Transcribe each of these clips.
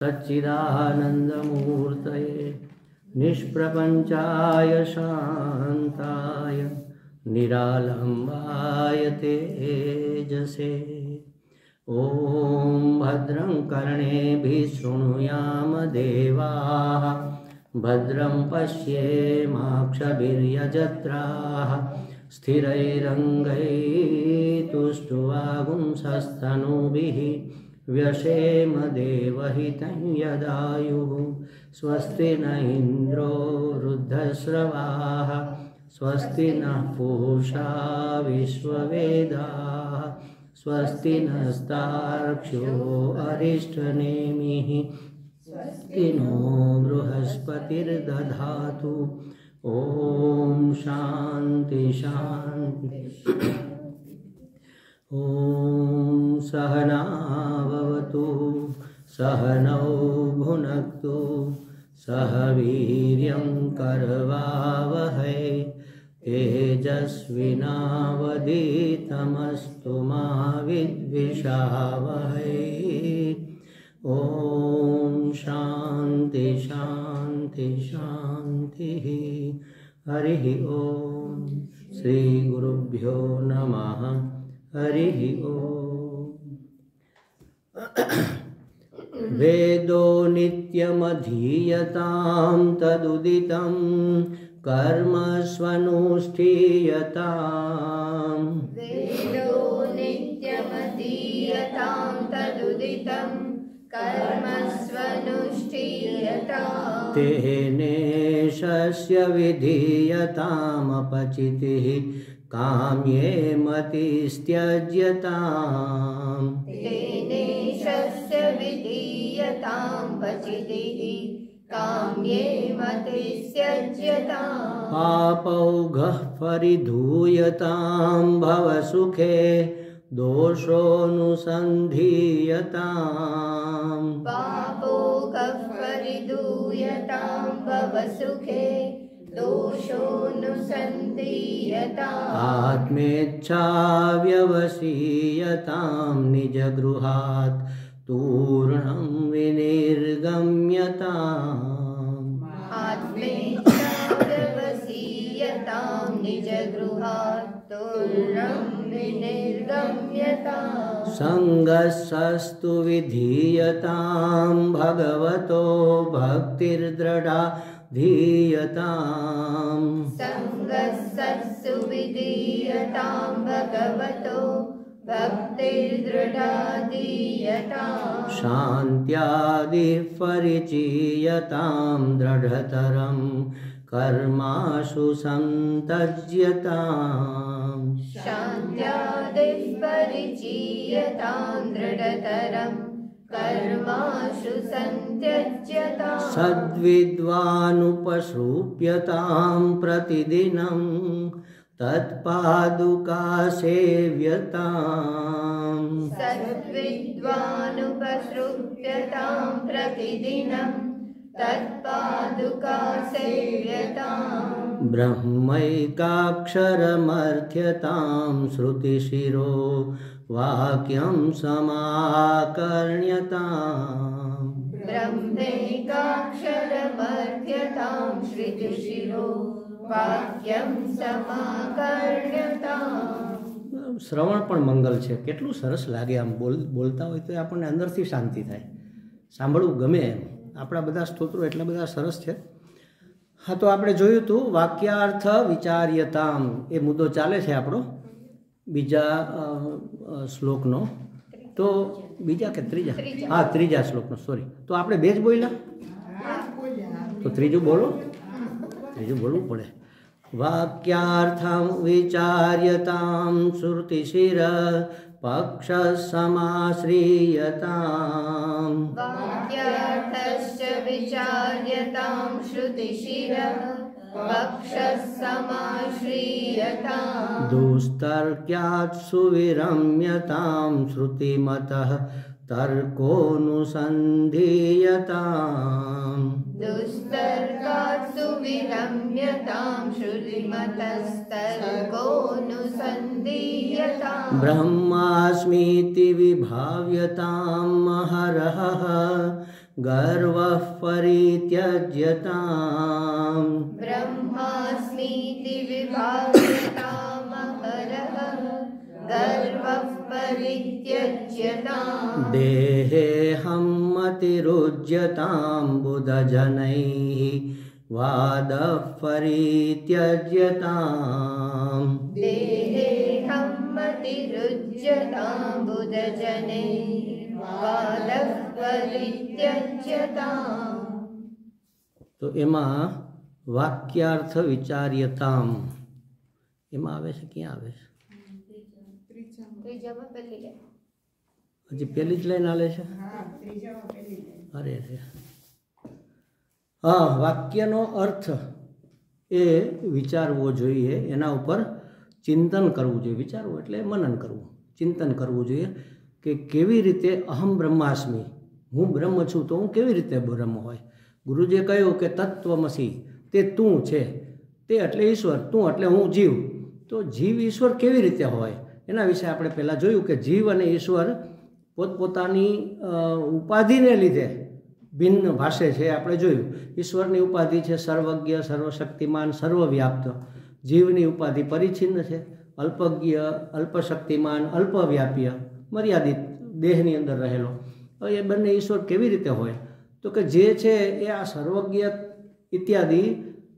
सच्चिदानन्दमूर्तये निष्प्रपञ्चाय शान्ताय निरालम्बाय तेजसे। ॐ भद्रं कर्णेभिः शृणुयाम देवाः, भद्रं पश्येमाक्षभिर्यजत्राः, स्थिरैरङ्गैः तुष्टुवागुंसस्तनूभिः व्यशेम देवहितं यदायुः। स्वस्ति न इन्द्रो वृद्धश्रवाः, स्वस्ति नः पूषा विश्ववेदाः, स्वस्ति नस्तार्क्ष्यो अरिष्टनेमिः, स्वस्ति नो बृहस्पतिर्दधातु। ॐ शान्ति शान्ति। ॐ सहना भवतु, सहनौ भुनक्तु, सह वीर्यं करवावहै, तेजस्विनावधीतमस्तु मा विद्विषावहै। ॐ शान्ति शान्ति शान्तिः। हरिः ॐ श्री गुरुभ्यो नमः। हरिः ॐ। वेदो नित्यमधीयतां तदुदितं कर्मस्वनुष्ठीयताम्। वेदो नित्यमधीयतां तदुदितं कर्मस्वनुष्ठीयताम्। तेनेशस्य विधीयतामपचितिः काम्ये मतिस्त्यज्यताम्। तेनेशस्य विधीयतां पचितिः काम्ये मतिस्त्यज्यताम्। पापौघः परिधूयतां भवसुखे दोषोऽनुसन्धीयताम्। पापोघः परिधूयतां भवसुखे दोषोऽनुसन्धीयताम्। आत्मेच्छाव्यवसीयतां निजगृहात् तूर्णं विनिर्गम्यताम्। आत्मेच्छाव्यवसीयतां निजगृहात् तूर्णं विनिर्गम्यताम्। सङ्गस्सस्तु विधीयतां भगवतो भक्तिर्दृढा धीयताम्। सङ्गस्सत्सु विधीयतां भगवतो भक्तिर्दृढा धीयताम्। शान्त्यादिः परिचीयतां दृढतरं कर्माशु सन्तज्यताम्। शान्त्यादिः परिचीयतां दृढतरं कर्माशु सन्त्यज्यताम्। सद्विद्वानुपश्रूप्यतां प्रतिदिनं तत्पादुकासेव्यताम्। सद्विद्वानुपश्रूप्यतां प्रतिदिनं तत्पादुकासेव्यताम्। ब्रह्मैकाक्षरमर्थ्यतां श्रुतिशिरो वाक्यं समाकर्ण्यताम्। ब्रह्मैकाक्षरमर्थ्यतां श्रुतिशिरो वाक्यं समाकर्ण्यताम्। શ્રવણ પણ મંગલ છે। કેટલું સરસ લાગે આમ બોલતા હોય તો આપણને અંદરથી શાંતિ થાય, સાંભળવું ગમે એમ। આપણા બધા સ્તોત્રો એટલા બધા સરસ છે। હા, તો આપણે જોયું હતું વાક્યાર્થ વિચાર્યતામ, એ મુદ્દો ચાલે છે આપણો બીજા શ્લોકનો। તો બીજા કે ત્રીજા? હા, ત્રીજા શ્લોકનો, સોરી। તો આપણે બે જ બોલ્યા, તો ત્રીજું બોલો, ત્રીજું બોલવું પડે। વાક્યાર્થમ વિચાર્યતામ શ્રુતિશિર પક્ષસમાશ્રિયતામ। વાક્યાર્થશ્ચ વિચાર્યતાં શ્રુતિશિરઃ પક્ષસમાશ્રિયતાम्। દુસ્તર્ક્યાत् સુવિરમ્યતામ શ્રુતિમતઃ તર્કોનુસંધીયતામ। દુસ્તર્કાत् સુવિરમ્યતાं શ્રુતિમતસ્તર્કોનુસંધીયતાम्। બ્રહ્માસ્મીતિ વિભાવ્યતામ મહરહઃ ગર્વઃ પરિત્યજ્યતામ ब्रह्मास्मीति विभाव्यतामहरः गर्वः परित्यज्यताम् देहेऽहं मतिरुज्यतां बुधजनैः वादः परित्यज्यताम् देहेऽहं मतिरुज्यतां बुधजनैः वादः परित्यज्यताम् તો એમાં વાક્યાર્થ વિચાર્યતામ એમાં આવે છે, ક્યાં આવે છે? ત્રીજામાં પહેલી લે હજી પહેલી જ લાઈન આલે છે. અરે રે, હા, વાક્યનો અર્થ એ વિચારવો જોઈએ, એના ઉપર ચિંતન કરવું જોઈએ. વિચારવું એટલે મનન કરવું, ચિંતન કરવું જોઈએ કે કેવી રીતે અહમ બ્રહ્માસ્મિ, હું બ્રહ્મ છું તો હું કેવી રીતે બ્રહ્મ હોય. ગુરુજીએ કહ્યું કે તત્વમસી, તે તું છે, તે એટલે ઈશ્વર, તું એટલે હું જીવ. તો જીવ ઈશ્વર કેવી રીતે હોય એના વિશે આપણે પહેલાં જોયું કે જીવ અને ઈશ્વર પોતપોતાની ઉપાધિને લીધે ભિન્ન ભાષે છે. આપણે જોયું ઈશ્વરની ઉપાધિ છે સર્વજ્ઞ, સર્વશક્તિમાન, સર્વવ્યાપ્ત. જીવની ઉપાધિ પરિચ્છિન્ન છે, અલ્પજ્ઞ, અલ્પશક્તિમાન, અલ્પવ્યાપ્ય, મર્યાદિત દેહની અંદર રહેલો. હવે એ બંને ઈશ્વર કેવી રીતે હોય તો કે જે છે એ આ સર્વજ્ઞ ઇત્યાદિ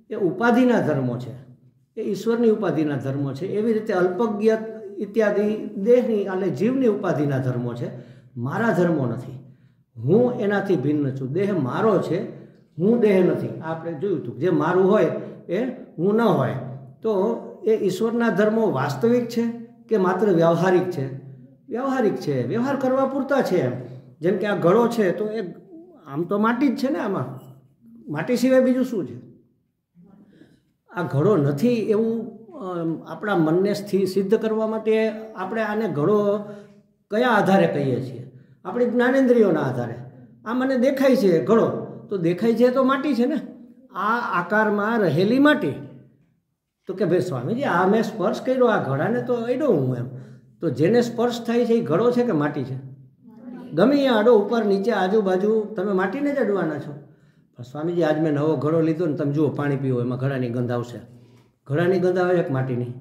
એ ઉપાધિના ધર્મો છે, એ ઈશ્વરની ઉપાધિના ધર્મો છે. એવી રીતે અલ્પજ્ઞ ઇત્યાદિ દેહની એટલે જીવની ઉપાધિના ધર્મો છે, મારા ધર્મો નથી. હું એનાથી ભિન્ન છું, દેહ મારો છે, હું દેહ નથી. આપણે જોયું હતું જે મારું હોય એ હું ન હોય. તો એ ઈશ્વરના ધર્મો વાસ્તવિક છે કે માત્ર વ્યવહારિક છે? વ્યવહારિક છે, વ્યવહાર કરવા પૂરતા છે. જેમ કે આ ઘડો છે તો એ આમ તો માટી જ છે ને, આમાં માટી સિવાય બીજું શું છે? આ ઘડો નથી એવું આપણા મનને સિદ્ધ કરવા માટે આપણે આને ઘડો કયા આધારે કહીએ છીએ? આપણી જ્ઞાનેન્દ્રિયોના આધારે. આ મને દેખાય છે ઘડો, તો દેખાય છે તો માટી છે ને, આ આકારમાં રહેલી માટી. તો કે ભાઈ સ્વામીજી આ મેં સ્પર્શ કર્યો, આ ઘડાને તો અડ્યો હું એમ. તો જેને સ્પર્શ થાય છે એ ઘડો છે કે માટી છે? ગમે એ આડો, ઉપર નીચે આજુબાજુ, તમે માટીને જ અડવાના છો. સ્વામીજી આજ મેં નવો ઘડો લીધો ને તમે જુઓ પાણી પીવો એમાં ઘડાની ગંધ આવશે. ઘડાની ગંધ આવે એક માટીની?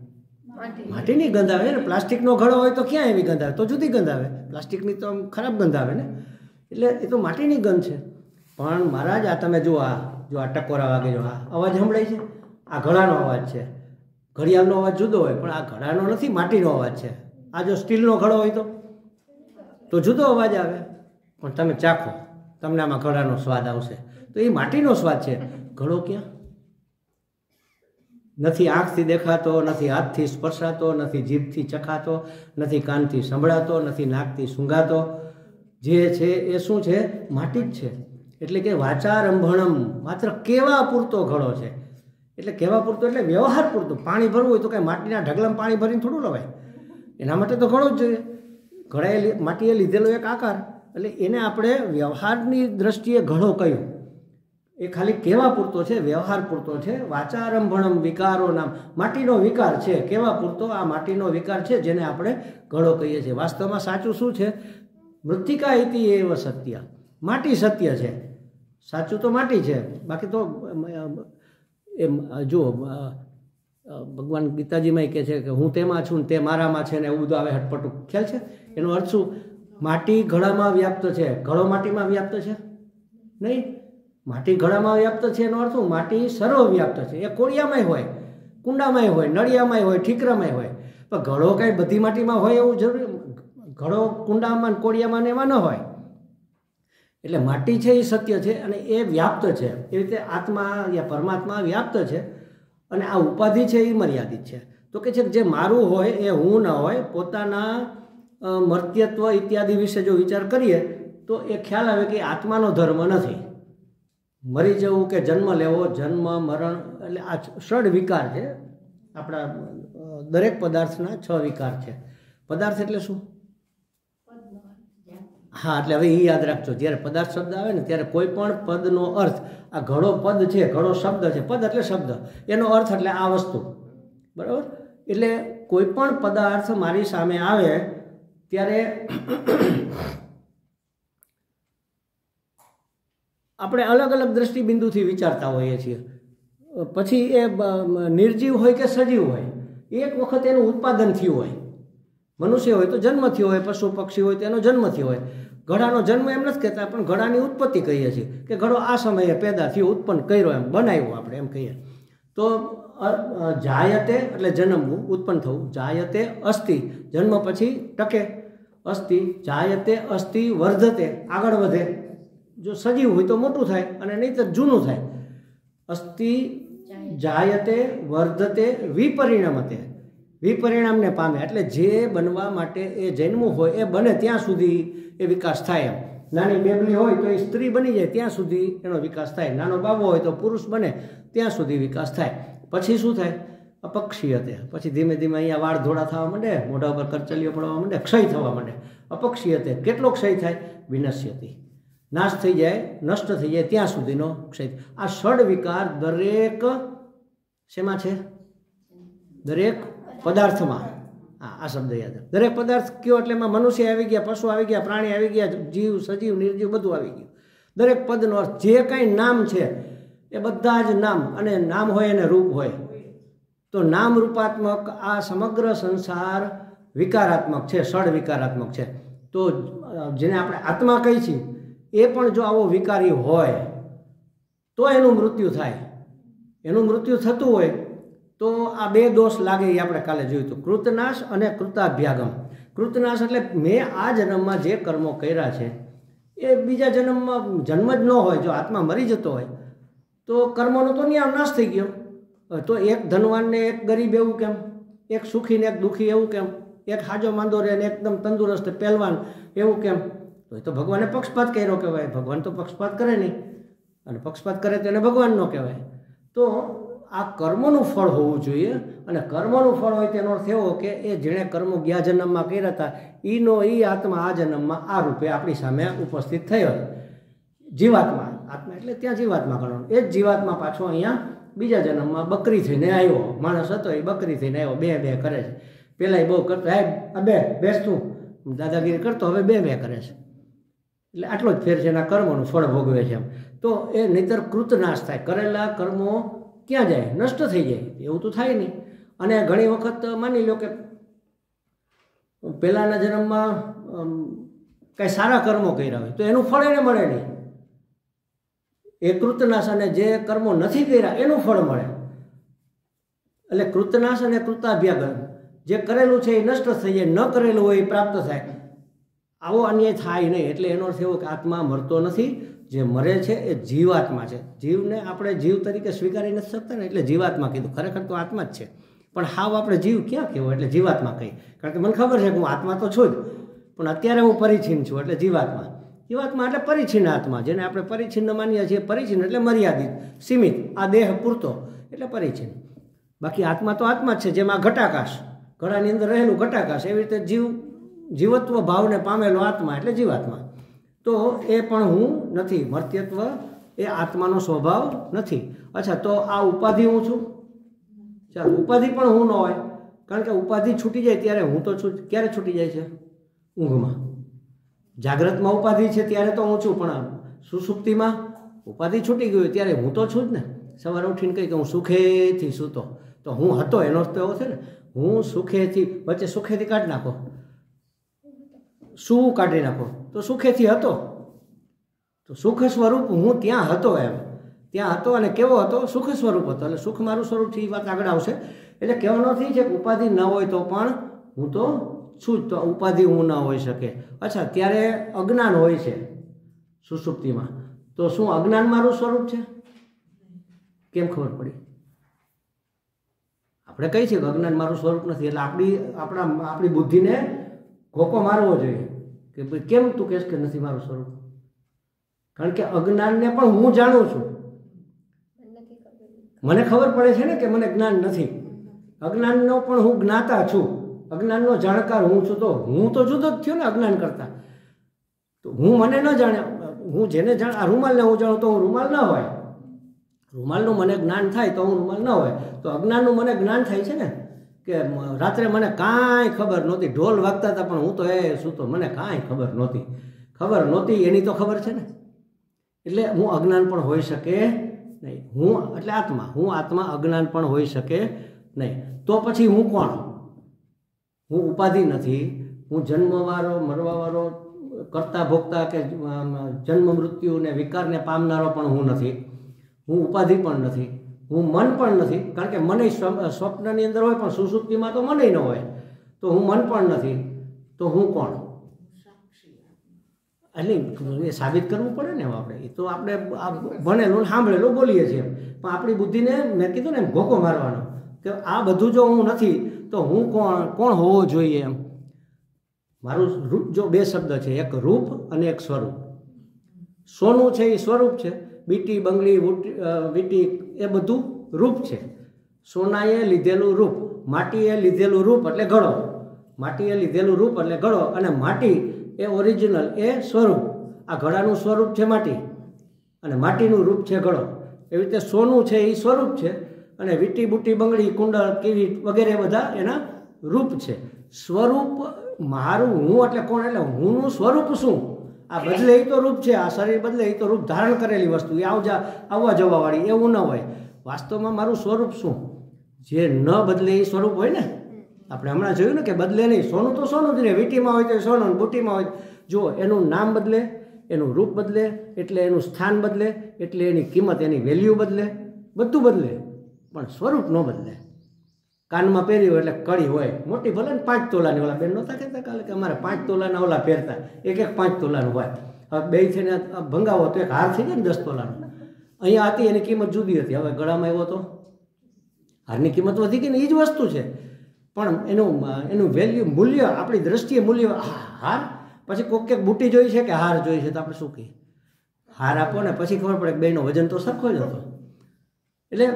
માટીની ગંધ આવે ને. પ્લાસ્ટિકનો ઘડો હોય તો ક્યાં એવી ગંધ આવે? તો જુદી ગંધ આવે. પ્લાસ્ટિકની તો ખરાબ ગંધ આવે ને. એટલે એ તો માટીની ગંધ છે. પણ મહારાજ આ તમે જુઓ, આ જો આ ટકોરા વાગે, જો આ અવાજ સંભળાય છે, આ ઘડાનો અવાજ છે. ઘડિયાળનો અવાજ જુદો હોય પણ આ ઘડાનો નથી, માટીનો અવાજ છે. આ જો સ્ટીલનો ઘડો હોય તો જુદો અવાજ આવે. પણ તમે ચાખો, તમને આમાં ઘડાનો સ્વાદ આવશે. તો એ માટીનો સ્વાદ છે. ઘડો ક્યાં? નથી આંખથી દેખાતો, નથી હાથથી સ્પર્શાતો, નથી જીભથી ચખાતો, નથી કાનથી સંભળાતો, નથી નાકથી સૂંઘાતો. જે છે એ શું છે? માટી જ છે. એટલે કે વાચારંભણમ, માત્ર કહેવા પૂરતો ઘડો છે. એટલે કહેવા પૂરતો એટલે વ્યવહાર પૂરતો. પાણી ભરવું હોય તો કાંઈ માટીના ઢગલામાં પાણી ભરીને થોડું લવાય, એના માટે તો ઘડો જ જોઈએ. ઘડાએ માટીએ લીધેલો એક આકાર, એટલે એને આપણે વ્યવહારની દ્રષ્ટિએ ઘડો કહ્યું. એ ખાલી કહેવા પૂરતો છે, વ્યવહાર પૂરતો છે. વાચારંભણમ વિકારો નામ, માટીનો વિકાર છે, કહેવા પૂરતો આ માટીનો વિકાર છે, જેને આપણે ઘડો કહીએ છીએ. વાસ્તવમાં સાચું શું છે? મૃત્તિકા ઇતિ એવ સત્ય, માટી સત્ય છે. સાચું તો માટી છે. બાકી તો એમ જુઓ ભગવાન ગીતાજીમાં કહે છે કે હું તેમાં છું ને તે મારામાં છે ને, એવું બધું આવે હટપટું. ખ્યાલ છે? એનો અર્થ શું? માટી ઘડામાં વ્યાપ્ત છે, ઘડો માટીમાં વ્યાપ્ત છે નહીં. માટી ઘડામાં વ્યાપ્ત છે એનો અર્થ શું? માટી સર્વવ્યાપ્ત છે. એ કોળિયામાંય હોય, કુંડામાંય હોય, નળિયામાંય હોય, ઠીકરામાંય હોય. પણ ઘડો કાંઈ બધી માટીમાં હોય એવું જરૂરી? ઘડો કુંડામાં, કોળિયામાં ને એમાં ન હોય. એટલે માટી છે એ સત્ય છે અને એ વ્યાપ્ત છે. એ રીતે આત્મા યા પરમાત્મા વ્યાપ્ત છે અને આ ઉપાધિ છે એ મર્યાદિત છે. તો કે છે જે મારું હોય એ હું ન હોય. પોતાના મર્ત્યત્વ ઇત્યાદિ વિશે જો વિચાર કરીએ તો એ ખ્યાલ આવે કે આત્માનો ધર્મ નથી. મરી જવું કે જન્મ લેવો, જન્મ મરણ, એટલે આ ષડ વિકાર છે. આપણા દરેક પદાર્થના 6 વિકાર છે. પદાર્થ એટલે શું? હા, એટલે હવે એ યાદ રાખજો. જ્યારે પદાર્થ શબ્દ આવે ને ત્યારે કોઈ પણ પદનો અર્થ, આ ઘડો પદ છે, ઘડો શબ્દ છે, પદ એટલે શબ્દ, એનો અર્થ એટલે આ વસ્તુ, બરાબર? એટલે કોઈ પણ પદાર્થ મારી સામે આવે ત્યારે આપણે અલગ અલગ દ્રષ્ટિબિંદુથી વિચારતા હોઈએ છીએ. પછી એ નિર્જીવ હોય કે સજીવ હોય, એક વખત એનું ઉત્પાદન થયું હોય. મનુષ્ય હોય તો જન્મ થયો હોય, પશુ પક્ષી હોય તો એનો જન્મ થયો હોય. ઘડાનો જન્મ એમ નથી કહેતા, પણ ઘડાની ઉત્પત્તિ કહીએ છીએ કે ઘડો આ સમયે પેદા થયો, ઉત્પન્ન કર્યો, એમ બનાવ્યો આપણે એમ કહીએ. તો જાયતે એટલે જન્મવું, ઉત્પન્ન થવું. જાયતે અસ્થિ, જન્મ પછી ટકે. અસ્થિ જાયતે અસ્થિ વર્ધતે, આગળ વધે. જો સજીવ હોય તો મોટું થાય અને નહીં તો જૂનું થાય. અસ્થિ જાયતે વર્ધતે વિપરિણમતે, વિપરિણામને પામે એટલે જે બનવા માટે એ જન્મવું હોય એ બને ત્યાં સુધી એ વિકાસ થાય. એમ નાની બેબલી હોય તો એ સ્ત્રી બની જાય ત્યાં સુધી એનો વિકાસ થાય. નાનો બાબો હોય તો પુરુષ બને ત્યાં સુધી વિકાસ થાય. પછી શું થાય? અપક્ષીયતે, પછી ધીમે ધીમે અહીંયા વાળ ધોળા થવા માંડે, મોઢા ઉપર કરચલીઓ પડવા માંડે, ક્ષય થવા માંડે. અપક્ષીયતે, કેટલો ક્ષય થાય? વિનશ્યતિ, નાશ થઈ જાય, નષ્ટ થઈ જાય ત્યાં સુધીનો ક્ષય. આ ષડ વિકાર દરેક શેમાં છે? દરેક પદાર્થમાં. આ શબ્દ યાદ. દરેક પદાર્થ કયો એટલે એમાં મનુષ્ય આવી ગયા, પશુ આવી ગયા, પ્રાણી આવી ગયા, જીવ સજીવ નિર્જીવ બધું આવી ગયું. દરેક પદનો અર્થ જે કાંઈ નામ છે એ બધા જ નામ, અને નામ હોય અને રૂપ હોય. તો નામ રૂપાત્મક આ સમગ્ર સંસાર વિકારાત્મક છે, ષડ વિકારાત્મક છે. તો જેને આપણે આત્મા કહી છીએ એ પણ જો આવો વિકારી હોય તો એનું મૃત્યુ થાય. એનું મૃત્યુ થતું હોય તો આ બે દોષ લાગે એ આપણે કાલે જોયું હતું, કૃતનાશ અને કૃતાભ્યાગમ. કૃતનાશ એટલે મેં આ જન્મમાં જે કર્મો કર્યા છે એ બીજા જન્મમાં જન્મ જ ન હોય. જો આત્મા મરી જતો હોય તો કર્મોનો તો નાશ થઈ ગયો. તો એક ધનવાન ને એક ગરીબ એવું કેમ? એક સુખી ને એક દુઃખી એવું કેમ? એક હાજો માંદો રહે ને એકદમ તંદુરસ્ત પહેલવાન એવું કેમ? તો ભગવાને પક્ષપાત કર્યો કહેવાય. ભગવાન તો પક્ષપાત કરે નહીં, અને પક્ષપાત કરે તો એને ભગવાન ન કહેવાય. તો આ કર્મનું ફળ હોવું જોઈએ, અને કર્મનું ફળ હોય તેનો અર્થ એવો કે એ જેણે કર્મો ગયા જન્મમાં કર્યા હતા એનો એ આત્મા આ જન્મમાં આ રૂપે આપણી સામે ઉપસ્થિત થયો. જીવાત્મા, આત્મા એટલે ત્યાં જીવાત્મા ગણવાનું. એ જ જીવાત્મા પાછો અહીંયા બીજા જન્મમાં બકરી થઈને આવ્યો. માણસ હતો એ બકરી થઈને આવ્યો, બે બે કરે છે. પહેલાં એ બહુ કરતો, આ બે બેસતું દાદાગીરી કરતો, હવે બે બે કરે છે. એટલે આટલો જ ફેર છે, એના કર્મોનું ફળ ભોગવે છે. એમ તો એ નહીંતર કૃતનાશ થાય. કરેલા કર્મો ક્યાં જાય? નષ્ટ થઈ જાય. એવું તો થાય નહીં. અને ઘણી વખત માની લો કે પહેલાંના જન્મમાં કાંઈ સારા કર્મો કર્યા હોય તો એનું ફળ એને મળે નહીં. એ કૃતનાશ, અને જે કર્મો નથી કર્યા એનું ફળ મળે. એટલે કૃતનાશ અને કૃતાભ્યાગમ, જે કરેલું છે એ નષ્ટ થઈ જાય, ન કરેલું હોય એ પ્રાપ્ત થાય. આવો અન્યાય થાય નહીં. એટલે એનો અર્થ એવો કે આત્મા મરતો નથી. જે મરે છે એ જીવાત્મા છે. જીવને આપણે જીવ તરીકે સ્વીકારી નથી શકતા ને, એટલે જીવાત્મા કીધું. ખરેખર તો આત્મા જ છે, પણ હાવ આપણે જીવ ક્યાં કહેવો? એટલે જીવાત્મા કહી. કારણ કે મને ખબર છે કે હું આત્મા તો છું જ, પણ અત્યારે હું પરિચ્છિન્ન છું, એટલે જીવાત્મા. જીવાત્મા એટલે પરિચ્છિન્ન આત્મા, જેને આપણે પરિચ્છિન્ન માનીએ છીએ. પરિચ્છિન્ન એટલે મર્યાદિત, સીમિત, આ દેહ પૂરતો, એટલે પરિચ્છિન્ન. બાકી આત્મા તો આત્મા જ છે. જેમાં ઘટાકાશ, ઘડાની અંદર રહેલું ઘટાકાશ, એવી રીતે જીવત્વ ભાવને પામેલો આત્મા એટલે જીવાત્મા. તો એ પણ હું નથી. મર્ત્યત્વ એ આત્માનો સ્વભાવ નથી. અચ્છા, તો આ ઉપાધિ હું છું? ચાલો, ઉપાધિ પણ હું ન હોય, કારણ કે ઉપાધિ છૂટી જાય ત્યારે હું તો છું. ક્યારે છૂટી જાય છે? ઊંઘમાં. જાગ્રતમાં ઉપાધિ છે ત્યારે તો હું છું, પણ સુષુપ્તિમાં ઉપાધિ છૂટી ગયું ત્યારે હું તો છું જ ને. સવારે ઉઠીને કહી કે હું સુખેથી સૂતો, તો હું હતો એનો અર્થ તો એવો છે ને. હું સુખેથી, વચ્ચે સુખેથી કાઢી નાખો, શું કાઢી નાખો તો સુખેથી હતો. તો સુખ સ્વરૂપ હું ત્યાં હતો. એમ ત્યાં હતો. અને કેવો હતો? સુખ સ્વરૂપ હતો. એટલે સુખ મારું સ્વરૂપ છે, એ વાત આગળ આવશે. એટલે કહેવાનો નથી છે કે ઉપાધિ ન હોય તો પણ હું તો છું જ. તો ઉપાધિ હું ન હોઈ શકે. અચ્છા, ત્યારે અજ્ઞાન હોય છે સુષુપ્તિમાં. તો શું અજ્ઞાન મારું સ્વરૂપ છે? કેમ ખબર પડી? આપણે કહીએ છીએ કે અજ્ઞાન મારું સ્વરૂપ નથી. એટલે આપણી બુદ્ધિને ઘોકો મારવો જોઈએ કે ભાઈ કેમ તું કહેશ કે નથી મારું સ્વરૂપ? કારણ કે અજ્ઞાનને પણ હું જાણું છું. મને ખબર પડે છે ને કે મને જ્ઞાન નથી. અજ્ઞાનનો પણ હું જ્ઞાતા છું, અજ્ઞાનનો જાણકાર હું છું. તો હું તો જુદો જ થયો ને અજ્ઞાન કરતા. તો હું મને ન જાણ્યા, હું જેને જાણ, આ રૂમાલને હું જાણું તો હું રૂમાલ ન હોય. રૂમાલનું મને જ્ઞાન થાય તો હું રૂમાલ ન હોય. તો અજ્ઞાનનું મને જ્ઞાન થાય છે ને, કે રાત્રે મને કાંઈ ખબર નહોતી, ઢોલ વાગતા હતા પણ હું તો એ સૂતો, મને કાંઈ ખબર નહોતી. ખબર નહોતી એની તો ખબર છે ને. એટલે હું અજ્ઞાન પણ હોઈ શકે નહીં. હું એટલે આત્મા, હું આત્મા અજ્ઞાન પણ હોઈ શકે નહીં. તો પછી હું કોણ? હું ઉપાધિ નથી, હું જન્મવાળો મરવાવાળો કરતા ભોગતા કે જન્મ મૃત્યુ ને વિકારને પામનારો પણ હું નથી. હું ઉપાધિ પણ નથી, હું મન પણ નથી, કારણ કે મને સ્વપ્નની અંદર હોય પણ સુષુપ્તિમાં તો મને ન હોય. તો હું મન પણ નથી, તો હું કોણ? એટલે એ સાબિત કરવું પડે ને. આપણે એ તો આપણે ભણેલું સાંભળેલું બોલીએ છીએ, પણ આપણી બુદ્ધિને મેં કીધું ને એમ ઘોકો મારવાનો કે આ બધું જો હું નથી તો હું કોણ હોવો જોઈએ એમ. મારું રૂપ જો બે શબ્દ છે, એક રૂપ અને એક સ્વરૂપ. સોનું છે એ સ્વરૂપ છે, બીટી બંગડી વીટી એ બધું રૂપ છે. સોનાએ લીધેલું રૂપ, માટીએ લીધેલું રૂપ એટલે ઘડો, માટીએ લીધેલું રૂપ એટલે ઘડો, અને માટી એ ઓરિજિનલ એ સ્વરૂપ. આ ઘડાનું સ્વરૂપ છે માટી અને માટીનું રૂપ છે ઘડો. એવી રીતે સોનું છે એ સ્વરૂપ છે અને વીટી બુટી બંગડી કુંડળ કિરીટ વગેરે બધા એના રૂપ છે. સ્વરૂપ મારું હું એટલે કોણ? એટલે હુંનું સ્વરૂપ શું? આ બદલે એ તો રૂપ છે, આ શરીર બદલે એ તો રૂપ ધારણ કરેલી વસ્તુ, એ આવવા જવાવાળી, એવું ન હોય. વાસ્તવમાં મારું સ્વરૂપ શું? જે ન બદલે એ સ્વરૂપ હોય ને. આપણે હમણાં જોયું ને કે બદલે નહીં. સોનું તો સોનું જ રહે, વીટીમાં હોય તો સોનું, બુટીમાં હોય. જુઓ, એનું નામ બદલે, એનું રૂપ બદલે, એટલે એનું સ્થાન બદલે, એટલે એની કિંમત, એની વેલ્યુ બદલે, બધું બદલે, પણ સ્વરૂપ ન બદલે. કાનમાં પહેર્યું એટલે કડી હોય મોટી, ભલે ને 5 તોલાની. ઓલા બેન નહોતા કહેતા કાલે કે અમારે 5 તોલાના ઓલા પહેરતા, એક 5 તોલાનું હોય. હવે બે થઈને ભંગાવો તો એક હાર થઈ જાય ને 10 તોલાનો. અહીંયા હતી એની કિંમત જુદી હતી, હવે ગળામાં આવ્યો તો હારની કિંમત વધી ગઈ ને. એ જ વસ્તુ છે, પણ એનું વેલ્યુ, મૂલ્ય, આપણી દ્રષ્ટિએ મૂલ્ય. હાર પછી કોઈક બુટી જોઈ છે કે હાર જોઈ છે, તો આપણે શું કહીએ? હાર આપો ને પછી ખબર પડે કે બેનો વજન તો સરખો જ હતો. એટલે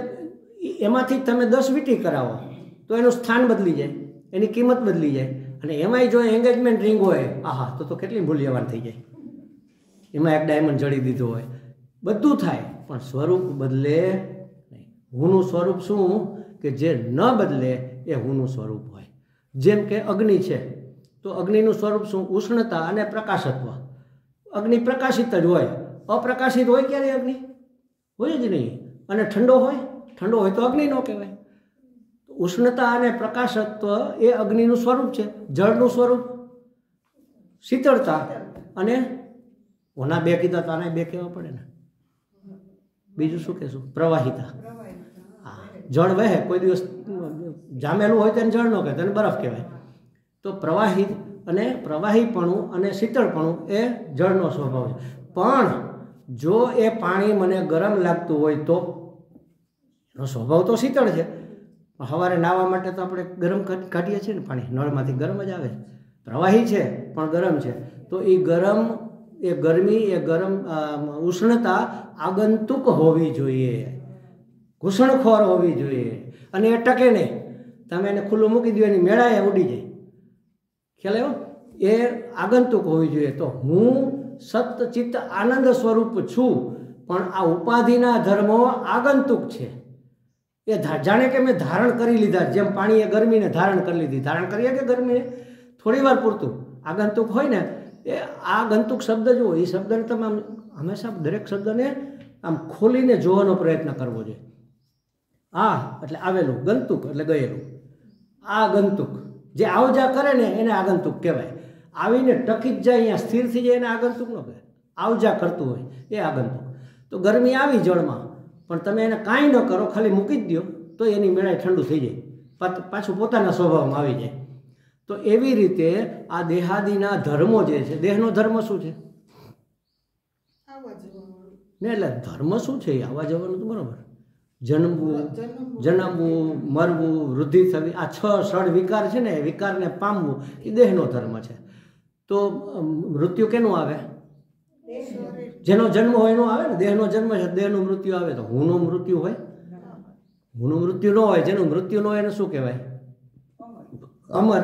એમાંથી તમે 10 વીટી કરાવો તો એનું સ્થાન બદલી જાય, એની કિંમત બદલી જાય. અને એમાંય જો એંગેજમેન્ટ રિંગ હોય, આહા, તો કેટલી મૂલ્યવાન થઈ જાય. એમાં એક ડાયમંડ જડી દીધો હોય, બધું થાય, પણ સ્વરૂપ બદલે નહીં. હુંનું સ્વરૂપ શું? કે જે ન બદલે એ હુંનું સ્વરૂપ હોય. જેમ કે અગ્નિ છે, તો અગ્નિનું સ્વરૂપ શું? ઉષ્ણતા અને પ્રકાશત્વ. અગ્નિ પ્રકાશિત જ હોય, અપ્રકાશિત હોય ક્યારે? અગ્નિ હોય જ નહીં. અને ઠંડો હોય તો અગ્નિ ન કહેવાય. ઉષ્ણતા અને પ્રકાશત્વ એ અગ્નિનું સ્વરૂપ છે. જળનું સ્વરૂપ શીતળતા, અને ઓના બે કીધા તો આના બે કહેવા પડે ને. બીજું શું કહેશું? પ્રવાહિતા. હા, જળ વહે, કોઈ દિવસ જામેલું હોય તેને જળ ન કહેવાય, તેને બરફ કહેવાય. તો પ્રવાહીપણું અને શીતળપણું એ જળનો સ્વભાવ છે. પણ જો એ પાણી મને ગરમ લાગતું હોય તો એનો સ્વભાવ તો શીતળ છે. સવારે નાહવા માટે તો આપણે ગરમ કાઢીએ છીએ ને પાણી, નળમાંથી ગરમ જ આવે. પ્રવાહી છે પણ ગરમ છે. તો એ ગરમી, એ ગરમ ઉષ્ણતા આગંતુક હોવી જોઈએ, ઘૂસણખોર હોવી જોઈએ. અને એ ટકે નહીં. તમે એને ખુલ્લું મૂકી દો, એની મેળાએ ઉડી જાય. ખ્યાલ આવ્યો? એ આગંતુક હોવી જોઈએ. તો હું સત ચિત્ત આનંદ સ્વરૂપ છું, પણ આ ઉપાધિના ધર્મો આગંતુક છે. એ જાણે કે મેં ધારણ કરી લીધા, જેમ પાણીએ ગરમીને ધારણ કરી લીધી. ધારણ કરીએ કે ગરમીને થોડી વાર પૂરતું. આગંતુક હોય ને, એ આગંતુક શબ્દ જુઓ, એ શબ્દને તમે આમ હંમેશા દરેક શબ્દને આમ ખોલીને જોવાનો પ્રયત્ન કરવો જોઈએ. આ એટલે આવેલું, ગંતુક એટલે ગયેલું. આગંતુક જે આવ જા કરે ને એને આગંતુક કહેવાય. આવીને ટકી જ જાય, અહીંયા સ્થિર થઈ જાય એને આગંતુક ન કહેવાય. આવ જા કરતું હોય એ આગંતુક. તો ગરમી આવી જળમાં, પણ તમે એને કાંઈ ન કરો, ખાલી મૂકી જ દો તો એની મેળાએ ઠંડુ થઈ જાય, પાછું પોતાના સ્વભાવમાં આવી જાય. તો એવી રીતે આ દેહાદિના ધર્મો જે છે, દેહનો ધર્મ શું છે ને? એટલે ધર્મ શું છે? આવવા જવાનું તો બરાબર. જન્મવું, મરવું, વૃદ્ધિ થવી, આ 6 ષડ વિકાર છે ને, એ વિકારને પામવું એ દેહનો ધર્મ છે. તો મૃત્યુ કેનું આવે? જેનો જન્મ હોય એનો આવે ને. દેહનો જન્મ છે, દેહનું મૃત્યુ આવે. તો હુંનું મૃત્યુ હોય? હુંનું મૃત્યુ ન હોય. જેનું મૃત્યુ ન હોય એને શું કહેવાય? અમર.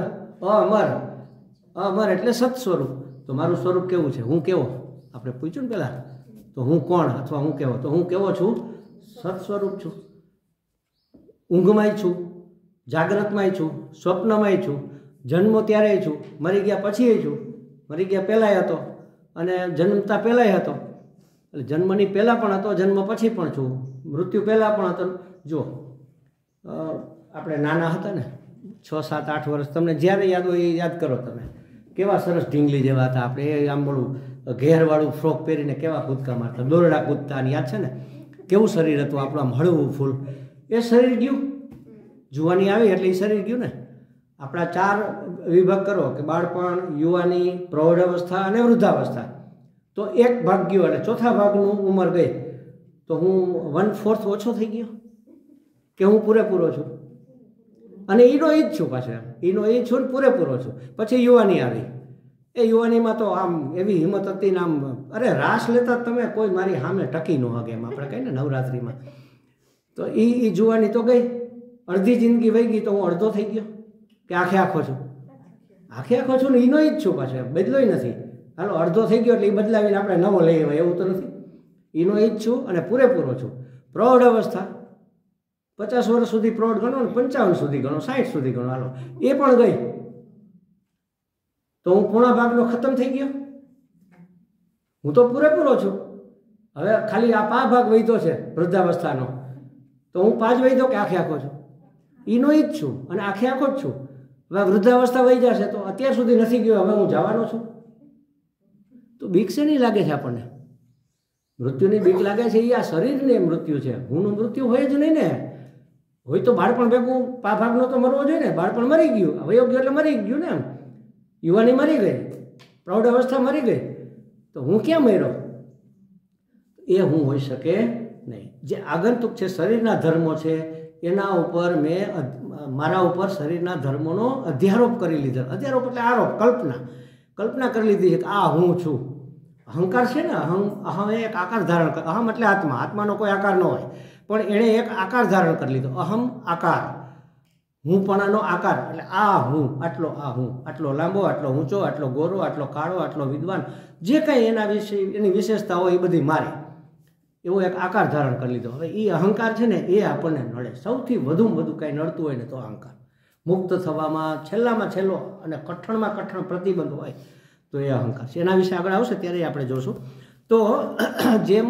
અમર એટલે સત સ્વરૂપ. તો મારું સ્વરૂપ કેવું છે? હું કેવો? આપણે પૂછ્યું ને પહેલાં. તો હું કોણ અથવા હું કેવો? તો હું કેવો છું? સત સ્વરૂપ છું. ઊંઘમાંય છું, જાગ્રતમાંય છું, સ્વપ્નમાંય છું, જન્મો ત્યારેય છું, મરી ગયા પછીય છું, મરી ગયા પહેલાંય હતો અને જન્મતા પહેલાંય હતો. એટલે જન્મની પહેલાં પણ હતો, જન્મ પછી પણ છું, મૃત્યુ પહેલાં પણ હતો. જો આપણે નાના હતા ને 6, 7, 8 વર્ષ, તમને જ્યારે યાદ હોય એ યાદ કરો. તમે કેવા સરસ ઢીંગલી જેવા હતા આપણે, એ આમ બોલું ઘેરવાળું ફ્રોક પહેરીને કેવા કૂદકા મારતા, દોરડા કૂદતા. અને યાદ છે ને કેવું શરીર હતું આપણું, આમ હળવું ફૂલ. એ શરીર ગયું, જુવાની આવી એટલે એ શરીર ગયું ને. આપણા 4 વિભાગ કરો કે બાળપણ, યુવાની, પ્રૌઢાવસ્થા અને વૃદ્ધાવસ્થા. તો એક ભાગ ગયો એટલે ચોથા ભાગનું ઉંમર ગઈ, તો હું 1/4 ઓછો થઈ ગયો કે હું પૂરેપૂરો છું? અને એનો એ જ છું, પાછળ એનો એ છું ને પૂરેપૂરો છું. પછી યુવાની આવી. એ યુવાનીમાં તો આમ એવી હિંમત હતી ને આમ, અરે રાસ લેતા તમે કોઈ મારી સામે ટકી ન હગે, એમ આપણે કહીએ ને નવરાત્રિમાં. તો એ જુવાની તો ગઈ, અડધી જિંદગી વહી ગઈ, તો હું અડધો થઈ ગયો કે આખે આખો છું? આખે આખો છું ને એનો જ છું, પાછળ બદલોય નથી. હાલો અડધો થઈ ગયો એટલે એ બદલાવીને આપણે નવો લઈ આવ્યા એવું તો નથી. એનો એ જ છું અને પૂરેપૂરો છું. પ્રૌઢ અવસ્થા 50 વર્ષ સુધી પ્રૌઢ ગણો ને 55 સુધી ગણો, 60 સુધી ગણો, હાલો એ પણ ગઈ, તો હું પૂર્ણ ભાગનો ખતમ થઈ ગયો? હું તો પૂરેપૂરો છું. હવે ખાલી આ 5 ભાગ વહીતો છે વૃદ્ધાવસ્થાનો, તો હું 5 વહીતો કે આખે આખો છું? એનો જ છું અને આખે આખો જ છું. હવે વૃદ્ધાવસ્થા વહી જશે તો અત્યાર સુધી નથી ગયો, હવે હું જવાનો છું. તો બીક શેની લાગે છે આપણને? મૃત્યુની બીક લાગે છે એ આ શરીરને મૃત્યુ છે, હુંનું મૃત્યુ હોય જ નહીં ને. હોય તો બાળપણ ભેગું 5 ભાગનો તો મરવો જોઈએ ને. બાળપણ મરી ગયું, વયો ગયો એટલે મરી ગયું ને. એમ યુવાની મરી ગઈ, પ્રૌઢ અવસ્થા મરી ગઈ, તો હું ક્યાં મર્યો? એ હું હોઈ શકે નહીં. જે આગંતુક છે, શરીરના ધર્મો છે, એના ઉપર મેં મારા ઉપર શરીરના ધર્મોનો અધ્યારોપ કરી લીધો. અધ્યારોપ એટલે આરોપ, કલ્પના કરી લીધી છે કે આ હું છું. અહંકાર છે ને, અહમ એ એક આકાર ધારણ કરે. અહમ એટલે આત્મા, આત્માનો કોઈ આકાર ન હોય, પણ એણે એક આકાર ધારણ કરી લીધો. અહમ આકાર, હું પણાનો આકાર. એટલે આ હું, આટલો લાંબો, આટલો ઊંચો, આટલો ગોરો, આટલો કાળો, આટલો વિદ્વાન, જે કંઈ એના વિશે એની વિશેષતા હોય એ બધી મારી, એવો એક આકાર ધારણ કરી લીધો. હવે એ અહંકાર છે ને એ આપણને નડે. સૌથી વધુમાં વધુ કાંઈ નડતું હોય ને તો અહંકાર. મુક્ત થવામાં છેલ્લામાં છેલ્લો અને કઠણમાં કઠણ પ્રતિબંધ હોય તો એ અહંકાર છે. એના વિશે આગળ આવશે ત્યારે આપણે જોશું. તો જેમ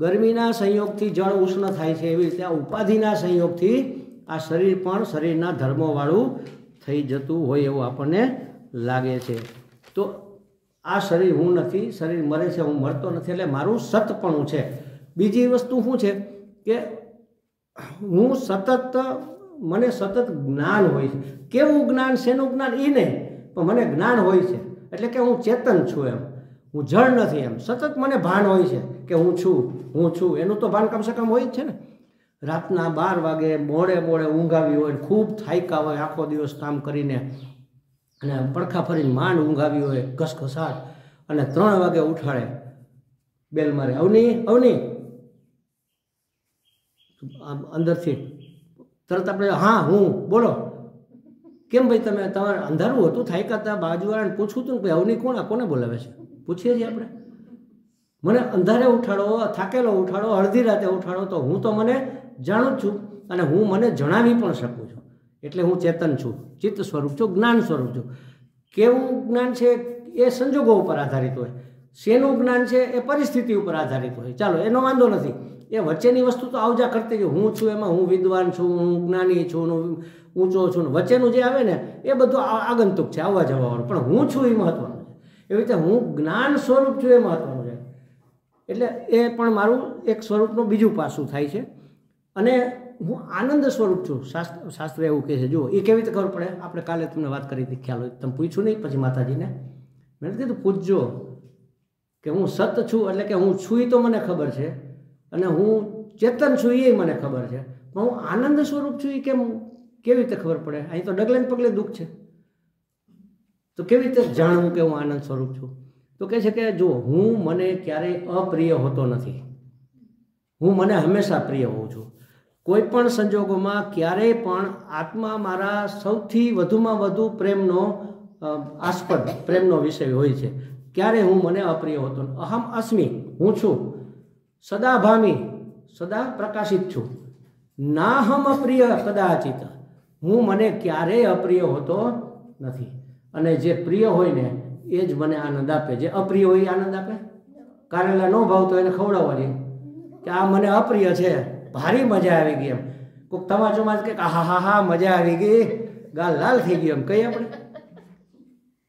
ગરમીના સંયોગથી જળ ઉષ્ણ થાય છે, એવી રીતે આ ઉપાધિના સંયોગથી આ શરીર પણ શરીરના ધર્મોવાળું થઈ જતું હોય એવું આપણને લાગે છે. તો આ શરીર હું નથી, શરીર મરે છે, હું મરતો નથી, એટલે મારું સતપણું છે. બીજી વસ્તુ શું છે કે હું સતત, મને સતત જ્ઞાન હોય છે. કેવું જ્ઞાન, શેનું જ્ઞાન એ નહીં, પણ મને જ્ઞાન હોય છે. એટલે કે હું ચેતન છું, એમ હું જળ નથી, એમ સતત મને ભાન હોય છે કે હું છું. એનું તો ભાન કમસે કમ હોય જ છે ને. રાતના 12 વાગે મોડે ઊંઘ આવી હોય, ખૂબ થાક્યા હોય આખો દિવસ કામ કરીને, અને પડખા ફરીને માંડ ઊંઘ આવી હોય ઘસઘસાટ, અને 3 વાગે ઉઠાડે, બેલ મારે, અવની અંદરથી તરત આપણે હા હું બોલો, કેમ ભાઈ તમે, તમારે અંધારું હતું, થાક્યા હતા, બાજુવાળાને પૂછવું હતું ને ભાઈ અવની કોને બોલાવે છે, પૂછીએ છીએ આપણે. મને અંધારે ઉઠાડો, થાકેલો ઉઠાડો, અડધી રાતે ઉઠાડો, તો હું તો મને જાણું જ છું, અને હું મને જણાવી પણ શકું છું. એટલે હું ચેતન છું, ચિત્ત સ્વરૂપ છું, જ્ઞાન સ્વરૂપ છું. કેવું જ્ઞાન છે એ સંજોગો ઉપર આધારિત હોય, શેનું જ્ઞાન છે એ પરિસ્થિતિ ઉપર આધારિત હોય. ચાલો એનો વાંધો નથી, એ વચ્ચેની વસ્તુ તો આવજા કરતી હોય. હું છું એમાં હું વિદ્વાન છું, હું જ્ઞાની છું, હું ઊંચો છું, ને વચ્ચેનું જે આવે ને એ બધું આગંતુક છે, આવવા જવાવાળું. પણ હું છું એ મહત્વનું છે. એવી રીતે હું જ્ઞાન સ્વરૂપ છું એ મહત્વનું છે. એટલે એ પણ મારું એક સ્વરૂપનું બીજું પાસું થાય છે. અને હું આનંદ સ્વરૂપ છું. શાસ્ત્ર એવું કહે છે. જુઓ એ કેવી રીતે ખબર પડે? આપણે કાલે તમને વાત કરી હતી, ખ્યાલ હોય, તમે પૂછ્યું નહીં પછી માતાજીને, મેં કીધું પૂછજો કે હું સત છું, એટલે કે હું છું એ તો મને ખબર છે, અને હું ચેતન છું એ મને ખબર છે, પણ હું આનંદ સ્વરૂપ છું એ કેવી રીતે ખબર પડે? અહીં તો ડગલે ને પગલે દુઃખ છે, તો કેવી રીતે જાણવું કે હું આનંદ સ્વરૂપ છું? તો કહે છે કે જો હું મને ક્યારેય અપ્રિય હોતો નથી, હું મને હંમેશા પ્રિય હોઉં છું. કોઈ પણ સંજોગોમાં ક્યારેય પણ આત્મા મારા સૌથી વધુમાં વધુ પ્રેમનો પ્રેમનો વિષય હોય છે. ક્યારે હું મને અપ્રિય હોતો નથી. અહમ અસ્મિ, હું છું, સદા ભામી, સદા પ્રકાશિત છું. નાહમ અપ્રિય કદાચિત, હું મને ક્યારેય અપ્રિય હોતો નથી. અને જે પ્રિય હોય ને એ જ મને આનંદ આપે, જે અપ્રિય હોય એ આનંદ આપે કારેલા ન ભાવતો એને ખવડાવવાની કે આ મને અપ્રિય છે, ભારી મજા આવી ગઈ એમ. કોઈક તમાચોમાં કે હા હા હા મજા આવી ગઈ, ગાલ લાલ થઈ ગઈ એમ કહીએ આપણે.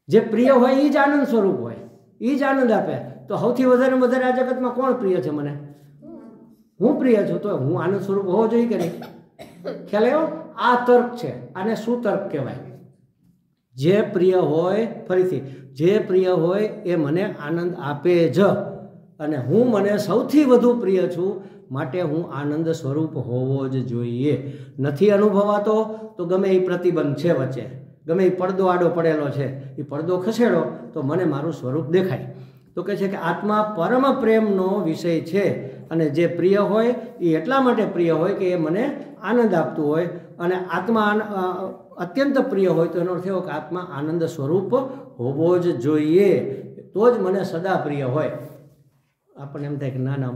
જે પ્રિય હોય એ જ આનંદ સ્વરૂપ હોય, એ જ આનંદ આપે. તો સૌથી વધારે આ જગતમાં કોણ પ્રિય છે મને? હું પ્રિય છું, તો હું આનંદ સ્વરૂપ હોવો જોઈએ કે નહીં? ખ્યાલ આવ્યો? આ તર્ક છે, આને શું તર્ક કહેવાય? જે પ્રિય હોય, ફરીથી જે પ્રિય હોય એ મને આનંદ આપે જ, અને હું મને સૌથી વધુ પ્રિય છું, માટે હું આનંદ સ્વરૂપ હોવો જ જોઈએ. નથી અનુભવાતો તો ગમે એ પ્રતિબંધ છે વચ્ચે, ગમે એ પડદો આડો પડેલો છે, એ પડદો ખસેડો તો મને મારું સ્વરૂપ દેખાય. તો કહે છે કે આત્મા પરમ પ્રેમનો વિષય છે, અને જે પ્રિય હોય એ એટલા માટે પ્રિય હોય કે એ મને આનંદ આપતું હોય, અને આત્મા અત્યંત પ્રિય હોય તો એનો અર્થ એવો કે આત્મા આનંદ સ્વરૂપ હોવો જ જોઈએ, તો જ મને સદા પ્રિય હોય. આપણને એમ થાય કે ના ના,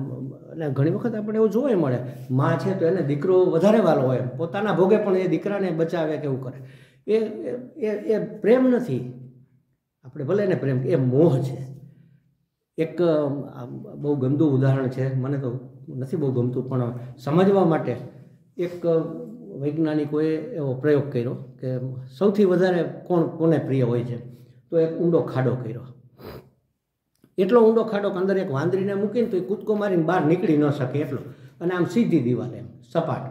એટલે ઘણી વખત આપણે એવું જોવા મળે, માં છે તો એને દીકરો વધારે વાલો હોય, પોતાના ભોગે પણ એ દીકરાને બચાવે કે એવું કરે. એ પ્રેમ નથી. આપણે ભલે એને પ્રેમ, એ મોહ છે. એક બહુ ગંદુ ઉદાહરણ છે, મને તો નથી બહુ ગમતું, પણ સમજવા માટે એક વૈજ્ઞાનિકોએ એવો પ્રયોગ કર્યો કે સૌથી વધારે કોને પ્રિય હોય છે, તો એક ઊંડો ખાડો કર્યો. એટલો ઊંડો ખાડો કે અંદર એક વાંદરીને મૂકીને તો એ કૂદકો મારીને બહાર નીકળી ન શકે એટલો, અને આમ સીધી દિવાલ એમ સપાટ.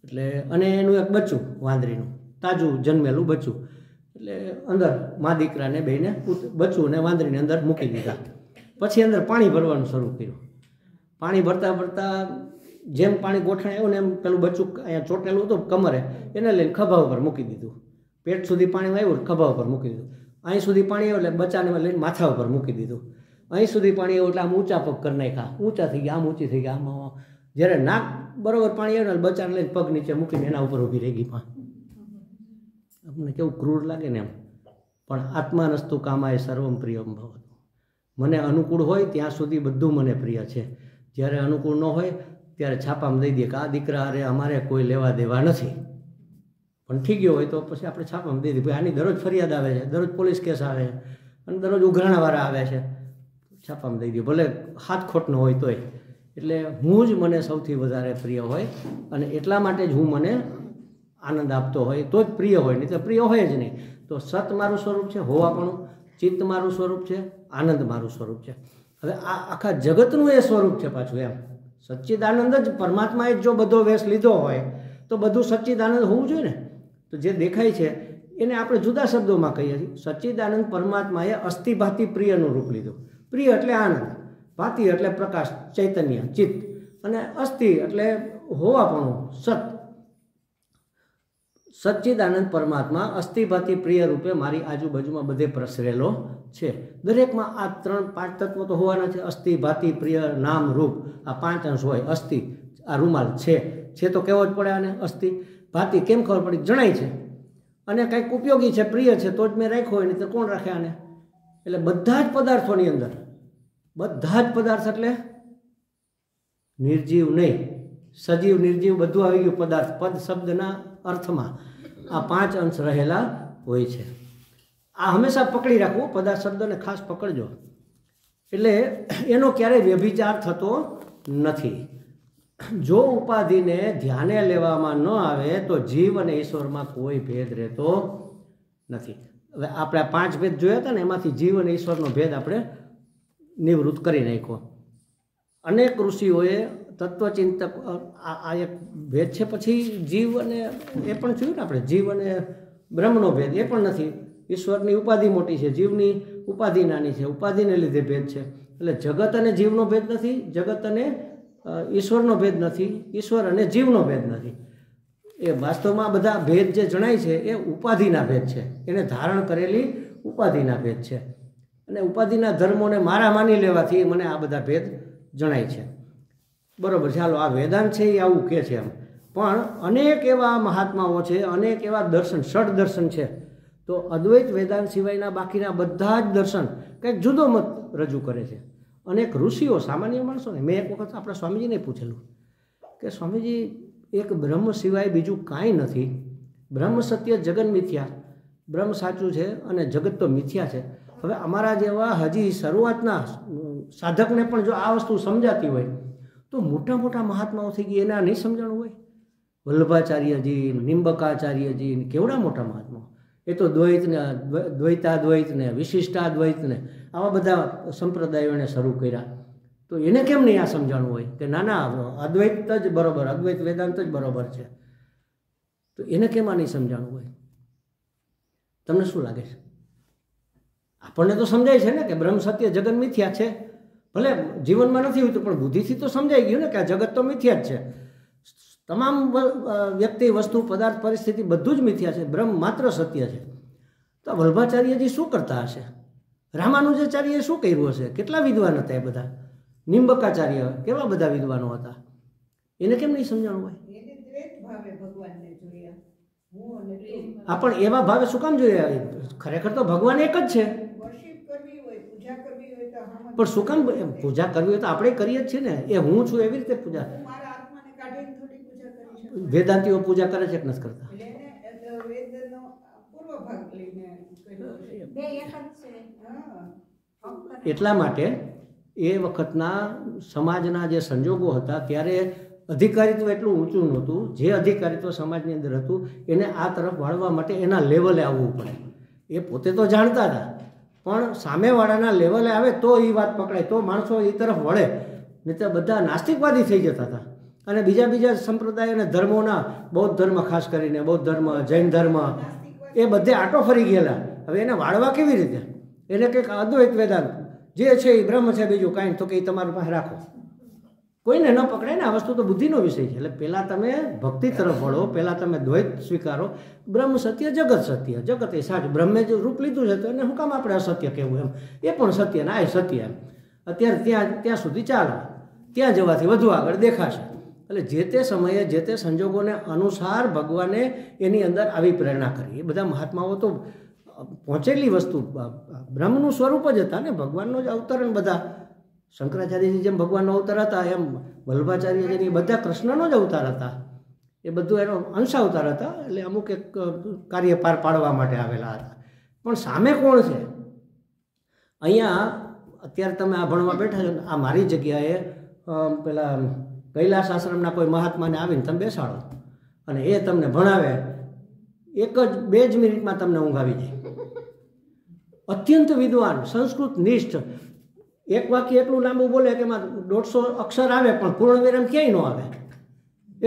એટલે અને એનું એક બચ્ચું, વાંદરીનું તાજું જન્મેલું બચ્ચું, એટલે અંદર મા દીકરાને બેને બચ્ચું અને વાંદરીને અંદર મૂકી દીધા. પછી અંદર પાણી ભરવાનું શરૂ કર્યું. પાણી ભરતા ભરતા જેમ પાણી ગોઠણ આવ્યું ને એમ પેલું બચ્ચું અહીંયા ચોટેલું હતું કમરે, એને લઈને ખભા ઉપર મૂકી દીધું. પેટ સુધી પાણી આવ્યું, ખભા ઉપર મૂકી દીધું. અહીં સુધી પાણી આવ્યું એટલે બચ્ચાને લઈને માથા ઉપર મૂકી દીધું. અહીં સુધી પાણી આવ્યું એટલે આમ ઊંચા પગ કરી નાખ્યા, ઊંચા થઈ ગયા, આમ ઊંચી થઈ ગયા. આમ જ્યારે નાક બરોબર પાણી આવ્યું ને બચ્ચાને લઈને પગ નીચે મૂકીને એના ઉપર ઊભી રહી ગઈ. આપણને કેવું ક્રૂર લાગે ને એમ. પણ આત્માનસ્તુ કામાય સર્વમ પ્રિયમ ભવતુ. મને અનુકૂળ હોય ત્યાં સુધી બધું મને પ્રિય છે, જ્યારે અનુકૂળ ન હોય ત્યારે છાપામાં દઈ દે કે આ દીકરા અરે અમારે કોઈ લેવા દેવા નથી. પણ ઠીક ગયો હોય તો પછી આપણે છાપામાં દઈ દઈએ, ભાઈ આની દરરોજ ફરિયાદ આવે છે, દરરોજ પોલીસ કેસ આવે છે, અને દરરોજ ઉઘરાણાવાળા આવે છે, છાપામાં દઈ દઈએ, ભલે હાથ ખોટનો હોય તોય. એટલે હું જ મને સૌથી વધારે પ્રિય હોય, અને એટલા માટે જ હું મને આનંદ આપતો હોય તો જ પ્રિય હોય, નહીં તો પ્રિય હોય જ નહીં. તો સત મારું સ્વરૂપ છે, હોવાપણું, ચિત્ત મારું સ્વરૂપ છે, આનંદ મારું સ્વરૂપ છે. હવે આ આખા જગતનું એ સ્વરૂપ છે પાછું એમ. સચ્ચિદાનંદ જ પરમાત્માએ જો બધો વેશ લીધો હોય તો બધું સચ્ચિદાનંદ હોવું જોઈએ ને. તો જે દેખાય છે એને આપણે જુદા શબ્દોમાં કહીએ છીએ. સચ્ચિદાનંદ પરમાત્માએ અસ્થિ ભાતિ પ્રિયનું રૂપ લીધું. પ્રિય એટલે આનંદ, ભાતિ એટલે પ્રકાશ, ચૈતન્ય, ચિત્ત, અને અસ્થિ એટલે હોવાપણું, સત. સચ્ચિદાનંદ પરમાત્મા અસ્થિભાતિ પ્રિય રૂપે મારી આજુબાજુમાં બધે પ્રસરેલો છે. દરેકમાં આ 3-5 તત્વો તો હોવાના છે. અસ્થિ, ભાતિ, પ્રિય, નામ, રૂપ, આ 5 અંશ હોય. અસ્થિ, આ રૂમાલ છે તો કેવો જ પડે આને અસ્થિ. ભાતિ કેમ ખબર પડી? જણાય છે. અને કંઈક ઉપયોગી છે, પ્રિય છે તો જ મેં રાખ્યો હોય, નહીં તો કોણ રાખે આને? એટલે બધા જ પદાર્થોની અંદર, બધા જ પદાર્થ એટલે નિર્જીવ નહીં, સજીવ નિર્જીવ બધું આવી ગયું પદાર્થ. પદ શબ્દના અર્થમાં આ 5 અંશ રહેલા હોય છે. આ હંમેશા પકડી રાખવું, પદાર્થ શબ્દને ખાસ પકડજો. એટલે એનો ક્યારેય વ્યભિચાર થતો નથી. જો ઉપાધિને ધ્યાને લેવામાં ન આવે તો જીવ અને ઈશ્વરમાં કોઈ ભેદ રહેતો નથી. હવે આપણે 5 ભેદ જોયા હતા ને, એમાંથી જીવ અને ઈશ્વરનો ભેદ આપણે નિવૃત્ત કરી નાખ્યો. અનેક ઋષિઓએ તત્વચિંતક આ એક ભેદ છે. પછી જીવ અને એ પણ જોયું ને આપણે, જીવ અને બ્રહ્મનો ભેદ એ પણ નથી. ઈશ્વરની ઉપાધિ મોટી છે, જીવની ઉપાધિ નાની છે, ઉપાધિને લીધે ભેદ છે. એટલે જગત અને જીવનો ભેદ નથી, જગત અને ઈશ્વરનો ભેદ નથી, ઈશ્વર અને જીવનો ભેદ નથી. એ વાસ્તવમાં બધા ભેદ જે જણાય છે એ ઉપાધિના ભેદ છે, એને ધારણ કરેલી ઉપાધિના ભેદ છે. અને ઉપાધિના ધર્મોને મારા માની લેવાથી મને આ બધા ભેદ જણાય છે. બરાબર, ચાલો આ વેદાંત છે એ આવું કહે છે એમ. પણ અનેક એવા મહાત્માઓ છે, અનેક એવા દર્શન, ષડ દર્શન છે. તો અદ્વૈત વેદાંત સિવાયના બાકીના બધા જ દર્શન કંઈક જુદો મત રજૂ કરે છે. અનેક ઋષિઓ, સામાન્ય માણસો ને, મેં એક વખત આપણા સ્વામીજીને પૂછેલું કે સ્વામીજી, એક બ્રહ્મ સિવાય બીજું કાંઈ નથી, બ્રહ્મ સત્ય, જગન મિથ્યા, બ્રહ્મ સાચું છે અને જગત તો મિથ્યા છે, હવે અમારા જેવા હજી શરૂઆતના સાધકને પણ જો આ વસ્તુ સમજાતી હોય તો મોટા મોટા મહાત્માઓ થઈ ગયા એના નહીં સમજાણું હોય. વલ્લભાચાર્યજી, નિંબકાચાર્યજી, કેવડા મોટા મહાત્માઓ. એ તો દ્વૈતાદ્વૈતને, વિશિષ્ટાદ્વૈતને આવા બધા સંપ્રદાયોને શરૂ કર્યા. તો એને કેમ નહીં આ સમજાણું હોય કે ના ના અદ્વૈત જ બરોબર, અદ્વૈત વેદાંત જ બરોબર છે? તો એને કેમ આ નહીં સમજાણું હોય? તમને શું લાગે છે? આપણને તો સમજાય છે ને કે બ્રહ્મ સત્ય, જગત મિથ્યા છે. ભલે જીવનમાં નથી હોતું પણ બુદ્ધિથી તો સમજાઈ ગયું ને કે આ જગત તો મિથ્યા જ છે. તમામ વ્યક્તિ, વસ્તુ, પદાર્થ, પરિસ્થિતિ બધું જ મિથ્યા છે, બ્રહ્મ માત્ર સત્ય છે. તો વલ્લભાચાર્યજી શું કરતા હશે? રામાનુજાચાર્યએ શું કર્યું હશે? કેટલા વિદ્વાન હતા એ બધા? નિંબકાચાર્ય કેવા બધા વિદ્વાનો હતા? એને કેમ નહીં સમજાણું હોય? હા, પણ એવા ભાવે શું કામ જોઈએ? ખરેખર તો ભગવાન એક જ છે. પણ શું કામ પૂજા કરવી હોય તો આપણે કરીએ જ છીએ ને. એ હું છું એવી રીતે પૂજા. વેદાંતિઓ પૂજા કરે છે કે નથી કરતા? એટલા માટે એ વખતના સમાજના જે સંજોગો હતા ત્યારે અધિકારીત્વ એટલું ઊંચું નહોતું. જે અધિકારીત્વ સમાજની અંદર હતું એને આ તરફ વાળવા માટે એના લેવલે આવવું પડે. એ પોતે તો જાણતા હતા પણ સામેવાળાના લેવલે આવે તો એ વાત પકડાય, તો માણસો એ તરફ વળે. નહીં તો બધા નાસ્તિકવાદી થઈ જતા હતા. અને બીજા સંપ્રદાય અને ધર્મોના, બૌદ્ધ ધર્મ ખાસ કરીને, બૌદ્ધ ધર્મ, જૈન ધર્મ, એ બધે આટો ફરી ગયેલા. હવે એને વાળવા કેવી રીતે? એને કંઈક અદ્વૈત વેદાંત જે છે એ બ્રહ્મ છે, બીજું કાંઈ, તો કે એ તમારી પાસે રાખો. કોઈને ન પકડે ને. આ વસ્તુ તો બુદ્ધિનો વિષય છે. એટલે પહેલાં તમે ભક્તિ તરફ વળો, પહેલાં તમે દ્વૈત સ્વીકારો. બ્રહ્મ સત્ય, જગત સત્ય. જગત એ સાચું, બ્રહ્મે જો રૂપ લીધું છે તો એને શું કામ આપણે અસત્ય કહેવું? એમ એ પણ સત્ય ને આ સત્ય. એમ અત્યારે ત્યાં સુધી ચાલો, ત્યાં જવાથી વધુ આગળ દેખાશે. એટલે જે તે સમયે, જે તે સંજોગોને અનુસાર ભગવાને એની અંદર આવી પ્રેરણા કરી. એ બધા મહાત્માઓ તો પહોંચેલી વસ્તુ બ્રહ્મનું સ્વરૂપ જ હતા ને, ભગવાનનો જ અવતરણ. બધા શંકરાચાર્યજી જેમ ભગવાનનો અવતાર હતા એમ વલ્લભાચાર્યજી બધા કૃષ્ણનો જ અવતાર હતા. એ બધું એનો અંશ અવતાર હતા. એટલે અમુક એક કાર્ય પાર પાડવા માટે આવેલા હતા. પણ સામે કોણ છે? અહીંયા અત્યારે તમે આ ભણવા બેઠા છો, આ મારી જગ્યાએ પેલા કૈલાસ આશ્રમના કોઈ મહાત્માને આવીને તમે બેસાડો અને એ તમને ભણાવે, 2 જ મિનિટમાં તમને ઊંઘ આવી જાય. અત્યંત વિદ્વાન, સંસ્કૃત નિષ્ઠ, એક વાક્ય એટલું લાંબુ બોલે કે એમાં 150 અક્ષર આવે પણ પૂર્ણ વિરામ ક્યાંય ન આવે.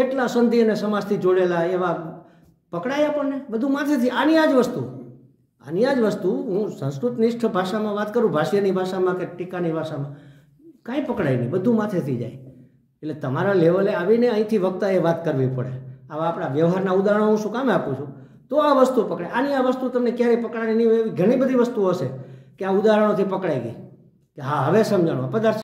એટલા સંધિ અને સમાસથી જોડેલા એવા પકડાય આપણને બધું માથેથી. આની આ જ વસ્તુ હું સંસ્કૃત નિષ્ઠ ભાષામાં વાત કરું, ભાષ્યની ભાષામાં કે ટીકાની ભાષામાં, કાંઈ પકડાય નહીં, બધું માથેથી જાય. એટલે તમારા લેવલે આવીને અહીંથી વક્તાએ વાત કરવી પડે. આવા આપણા વ્યવહારના ઉદાહરણો હું શું કામે આપું છું? તો આ વસ્તુ પકડે. આની આ વસ્તુ તમને ક્યારેય પકડાય નહીં. એવી ઘણી બધી વસ્તુઓ હશે કે આ ઉદાહરણોથી પકડાઈ ગઈ કે હા હવે સમજાણો પદાર્થ